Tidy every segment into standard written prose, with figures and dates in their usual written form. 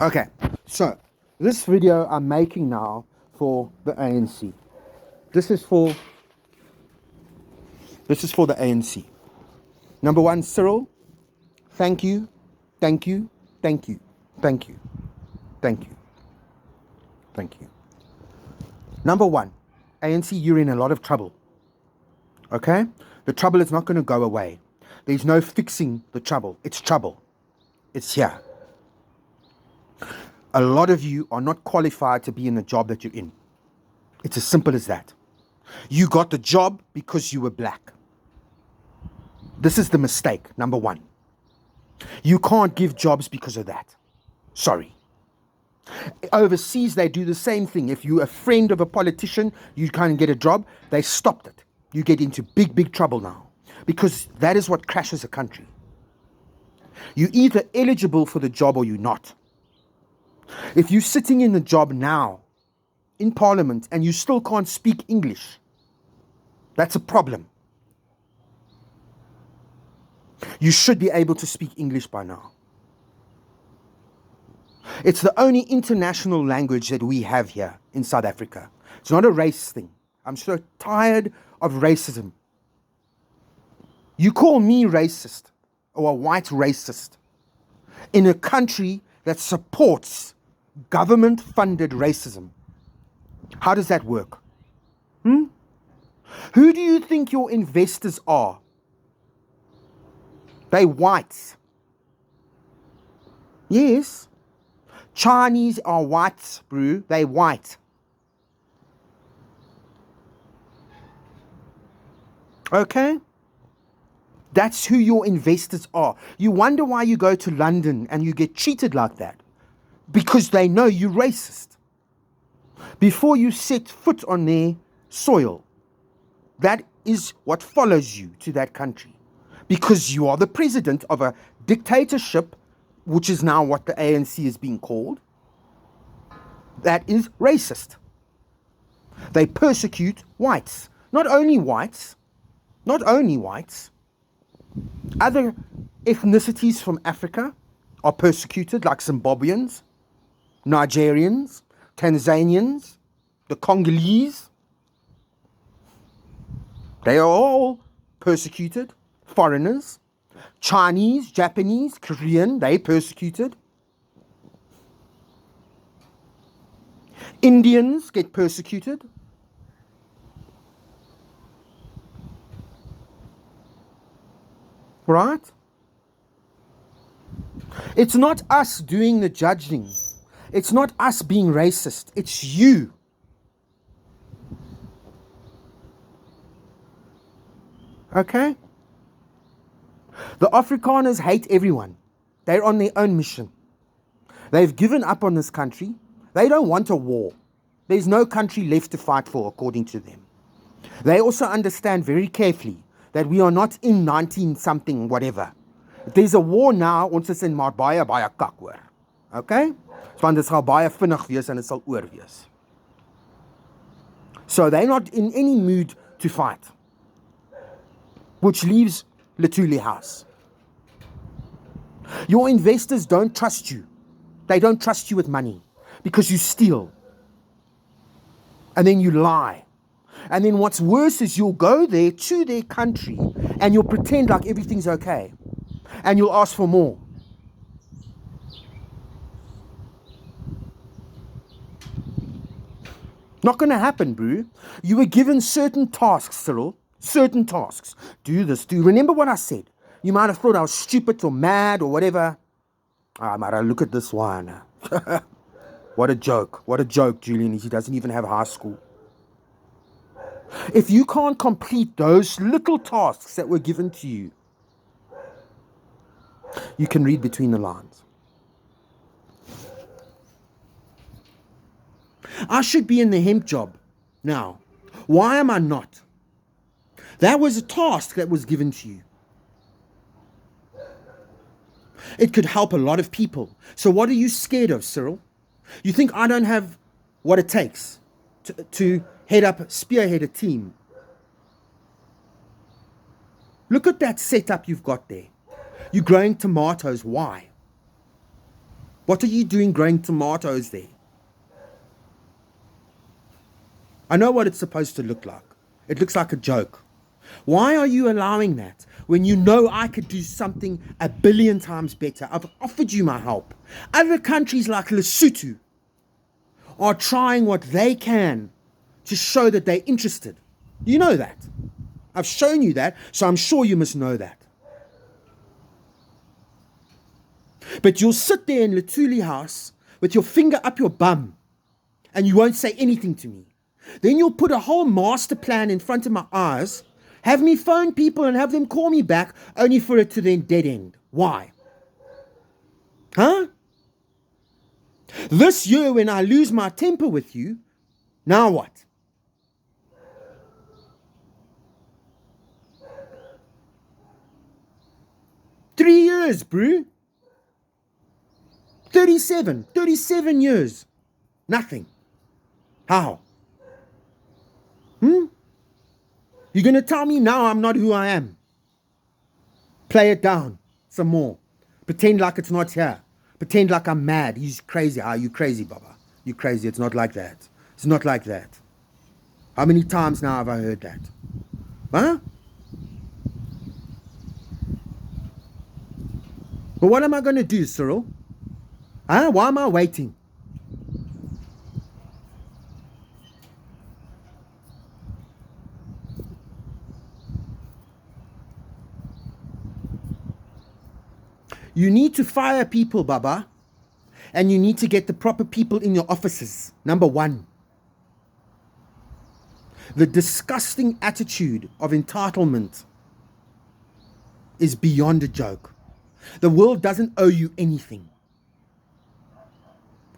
Okay, so this video I'm making now for the ANC. This is for the ANC. Number one, Cyril, thank you, thank you, thank you, thank you, thank you, thank you. Number one, ANC, you're in a lot of trouble. Okay? The trouble is not going to go away. There's no fixing the trouble. It's trouble. It's here. A lot of you are not qualified to be in the job that you're in. It's as simple as that. You got the job because you were black. This is the mistake, number one. You can't give jobs because of that. Sorry. Overseas, they do the same thing. If you're a friend of a politician, you can't get a job, they stopped it. You get into big, big trouble now. Because that is what crashes a country. You're either eligible for the job or you're not. If you're sitting in the job now, in Parliament, and you still can't speak English, that's a problem. You should be able to speak English by now. It's the only international language that we have here in South Africa. It's not a race thing. I'm so tired of racism. You call me racist or a white racist in a country that supports government-funded racism. How does that work? Who do you think your investors are? They whites. Yes. Chinese are whites, bro. They white. Okay? That's who your investors are. You wonder why you go to London and you get treated like that. Because they know you're racist. Before you set foot on their soil, that is what follows you to that country. Because you are the president of a dictatorship, which is now what the ANC is being called, that is racist. They persecute whites. Not only whites. Other ethnicities from Africa are persecuted, like Zimbabweans, Nigerians, Tanzanians, the Congolese. They are all persecuted. Foreigners, Chinese, Japanese, Korean, they persecuted. Indians get persecuted. Right? It's not us doing the judging. It's not us being racist. It's you. Okay? The Afrikaners hate everyone. They're on their own mission. They've given up on this country. They don't want a war. There's no country left to fight for, according to them. They also understand very carefully that we are not in 19-something whatever. If there's a war now, ons is in maar baie kak hoor. Okay? Want dit sal baie vinnig wees en dit sal oor wees. So they're not in any mood to fight. Which leaves Lethuli House. Your investors don't trust you. They don't trust you with money because you steal. And then you lie. And then what's worse is you'll go there to their country and you'll pretend like everything's okay. And you'll ask for more. Not going to happen, bro. You were given certain tasks, Cyril. Certain tasks. Do this, do. Remember what I said? You might have thought I was stupid or mad or whatever. Mara, look at this one. What a joke. What a joke, Julian. He doesn't even have high school. If you can't complete those little tasks that were given to you, you can read between the lines. I should be in the hemp job now. Why am I not? That was a task that was given to you. It could help a lot of people. So what are you scared of, Cyril? You think I don't have what it takes to spearhead a team? Look at that setup you've got there. You're growing tomatoes. Why? What are you doing growing tomatoes there? I know what it's supposed to look like. It looks like a joke. Why are you allowing that when you know I could do something 1,000,000,000 times better? I've offered you my help. Other countries like Lesotho are trying what they can to show that they're interested. You know that. I've shown you that, so I'm sure you must know that. But you'll sit there in Lutuli House with your finger up your bum and you won't say anything to me. Then you'll put a whole master plan in front of my eyes, have me phone people and have them call me back, only for it to then dead end. Why? Huh? This year when I lose my temper with you, now what? Three years, bro. 37 years. Nothing. How? You're going to tell me now I'm not who I am? Play it down some more. Pretend like it's not here. Pretend like I'm mad. He's crazy. Ah, you crazy, Baba. You crazy. It's not like that. It's not like that. How many times now have I heard that? Huh? But what am I going to do, Cyril? Huh? Why am I waiting? You need to fire people, Baba. And you need to get the proper people in your offices. Number one. The disgusting attitude of entitlement is beyond a joke. The world doesn't owe you anything.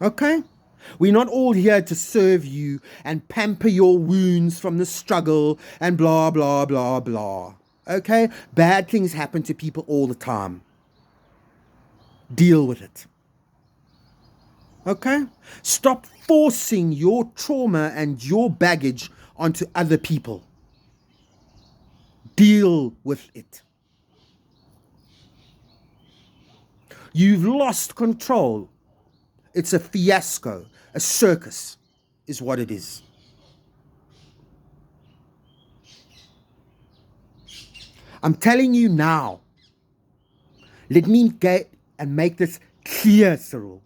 Okay? We're not all here to serve you and pamper your wounds from the struggle and blah, blah, blah, blah. Okay? Bad things happen to people all the time. Deal with it. Okay? Stop forcing your trauma and your baggage onto other people. Deal with it. You've lost control. It's a fiasco. A circus is what it is. I'm telling you now. Let me get and make this clear, Cyril.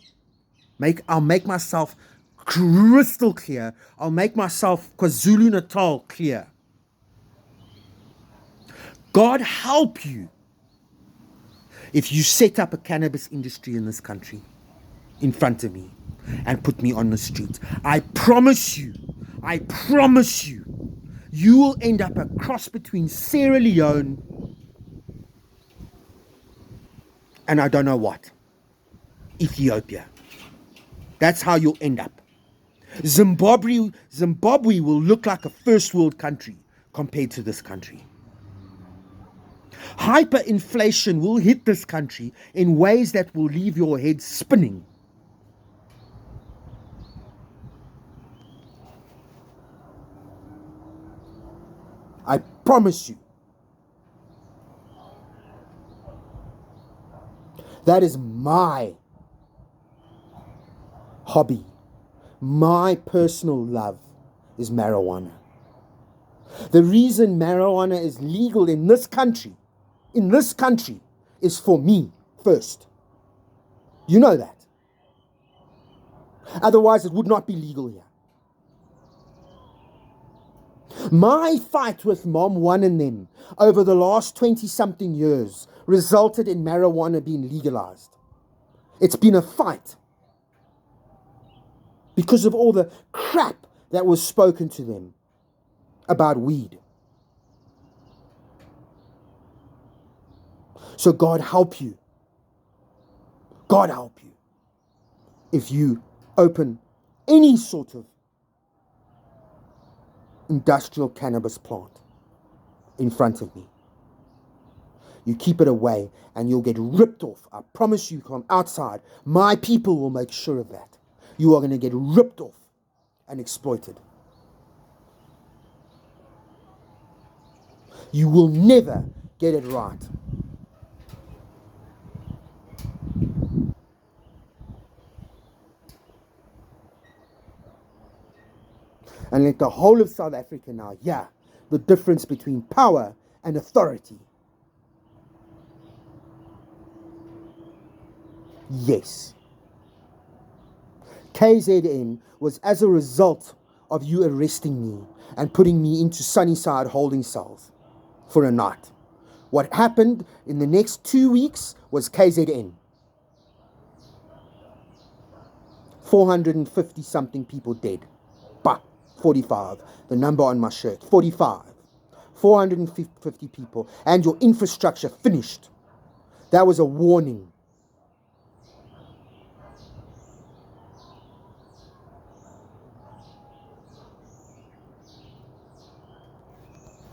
I'll make myself crystal clear. I'll make myself KwaZulu-Natal clear. God help you if you set up a cannabis industry in this country in front of me and put me on the street. I promise you, you will end up a cross between Sierra Leone and I don't know what, Ethiopia. That's how you'll end up. Zimbabwe will look like a first world country compared to this country. Hyperinflation will hit this country in ways that will leave your head spinning. I promise you. That is my hobby. My personal love is marijuana. The reason marijuana is legal in this country, is for me first. You know that. Otherwise, it would not be legal here. My fight with Mom One and them over the last 20-something years resulted in marijuana being legalized. It's been a fight because of all the crap that was spoken to them about weed. So God help you. God help you if you open any sort of industrial cannabis plant in front of me. You keep it away and you'll get ripped off. I promise you, from outside, my people will make sure of that. You are going to get ripped off and exploited. You will never get it right. And let the whole of South Africa now hear the difference between power and authority. Yes. KZN was as a result of you arresting me and putting me into Sunnyside holding cells for a night. What happened in the next 2 weeks was KZN. 450 something people dead. Bah, 45. The number on my shirt. 45. 450 people. And your infrastructure finished. That was a warning.